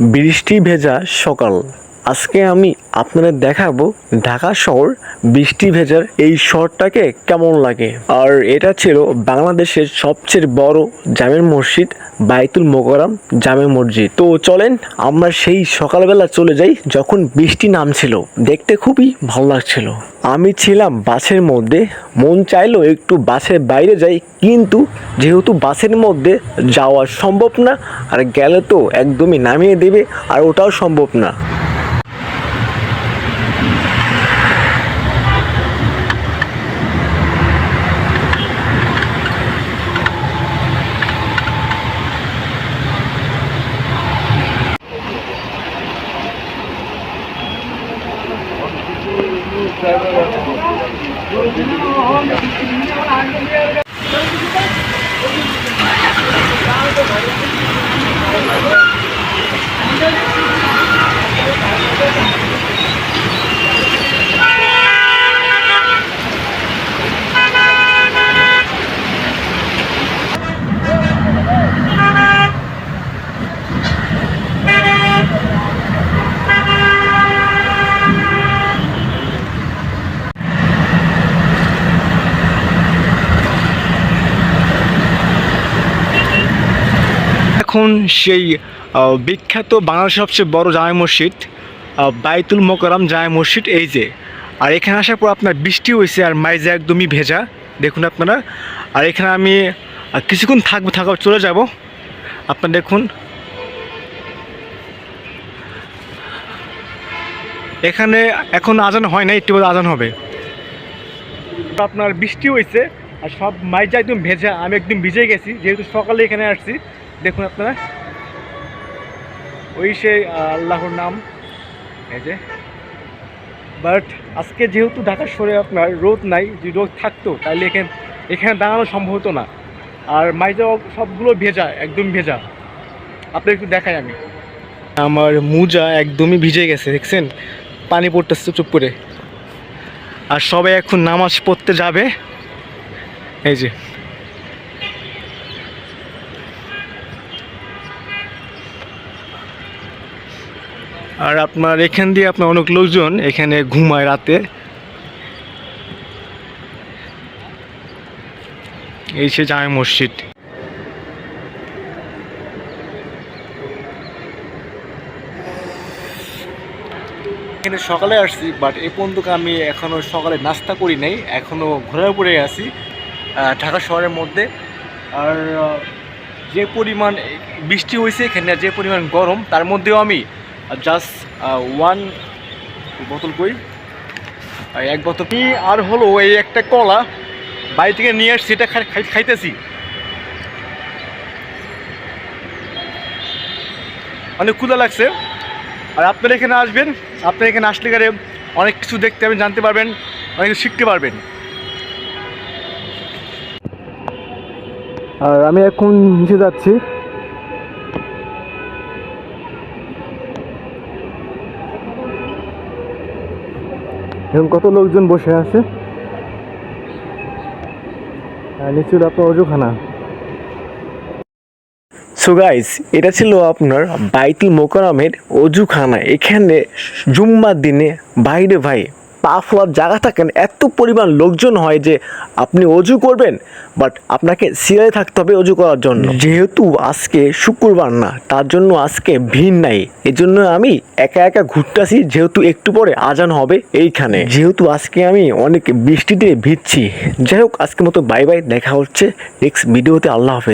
বৃষ্টি ভেজা সকাল। আজকে আমি আপনাদের দেখাবো ঢাকা শহর বৃষ্টি ভেজার এই শহরটাকে কেমন লাগে। আর এটা ছিল বাংলাদেশের সবচেয়ে বড় জামে মসজিদ বাইতুল মোকাররম জামে মসজিদ। তো চলেন আমরা সেই সকালবেলা চলে যাই যখন বৃষ্টি নামছিল। দেখতে খুবই ভালো লাগছিল। আমি ছিলাম বাসের মধ্যে, মন চাইলো একটু বাসের বাইরে যাই, কিন্তু যেহেতু বাসের মধ্যে যাওয়া সম্ভব না, আর গেলে তো একদমই নামিয়ে দেবে, আর ওটাও সম্ভব না। এখন সেই বিখ্যাত বাংলাদেশের সবচেয়ে বড় জামে মসজিদ বাইতুল মোকাররম জামে মসজিদ, এই যে। আর এখানে আসার পর আপনার বৃষ্টি হয়েছে, আর মাইজা একদমই ভেজা, দেখুন আপনারা। আর এখানে আমি কিছুক্ষণ থাকা চলে যাব। আপনারা দেখুন, এখানে এখন আজান হয় না, একটু আজান হবে। আপনার বৃষ্টি হয়েছে আর সব মাইজা একদম ভেজা, আমি একদম ভিজে গেছি, যেহেতু সকালে এখানে আসছি। দেখুন আপনারা, ওই সেই আল্লাহর নাম, এই যে। বাট আজকে যেহেতু ঢাকা শহরে আপনার রোদ নাই, যদি রোদ থাকতো তাহলে এখানে দাঁড়ানো সম্ভব হতো না। আর মাইজা সবগুলো ভেজা, একদম ভেজা। আপনার একটু দেখাই আমি, আমার মোজা একদমই ভিজে গেছে, দেখছেন পানি পড়তেছে চুপ করে। আর সবাই এখন নামাজ পড়তে যাবে, এই যে। আর আপনার এখান দিয়ে আপনার অনেক লোকজন এখানে ঘুমায় রাতে, এই সে জামে মসজিদ। এখানে সকালে আসছি, বাট এই পর্যন্ত আমি এখনও সকালে নাস্তা করি নাই, এখনও ঘোরার উপরে আছি ঢাকা শহরের মধ্যে। আর যে পরিমাণ বৃষ্টি হয়েছে এখানে, যে পরিমাণ গরম, তার মধ্যেও আমি জাস্ট ওয়ান বোতল কই, এক বোতল আর হলো এই একটা কলা বাড়ি থেকে নিয়ে আসছি, এটা খাইতেছি। অনেক ক্ষুধা লাগছে। আর আপনারা এখানে আসবেন, আপনারা এখানে আসলে গেলে অনেক কিছু দেখতে পাবেন, জানতে পারবেন, অনেক কিছু শিখতে পারবেন। আর আমি এখন নিচে যাচ্ছি। এখন কত লোকজন বসে আছে, নিচে আপনার অজুখানা। সো গাইস, এটা ছিল আপনার বাইতুল মোকাররমের অজুখানা। এখানে জুম্মার দিনে বাইরে ভাই পা ফেলার জায়গা থাকেন, এত পরিমাণ লোকজন হয় যে আপনি অজু করবেন, বাট আপনাকে সিরিয়ালে থাকতে হবে অজু করার জন্য। যেহেতু আজকে শুক্রবার না, তার জন্য আজকে ভিড় নাই। এজন্য আমি একা একা ঘুরতেছি, যেহেতু একটু পরে আজান হবে এইখানে। যেহেতু আজকে আমি অনেক বৃষ্টিতে ভিজছি। যাই হোক, আজকের মতো বাই বাই, দেখা হচ্ছে নেক্সট ভিডিওতে। আল্লাহ হাফেজ।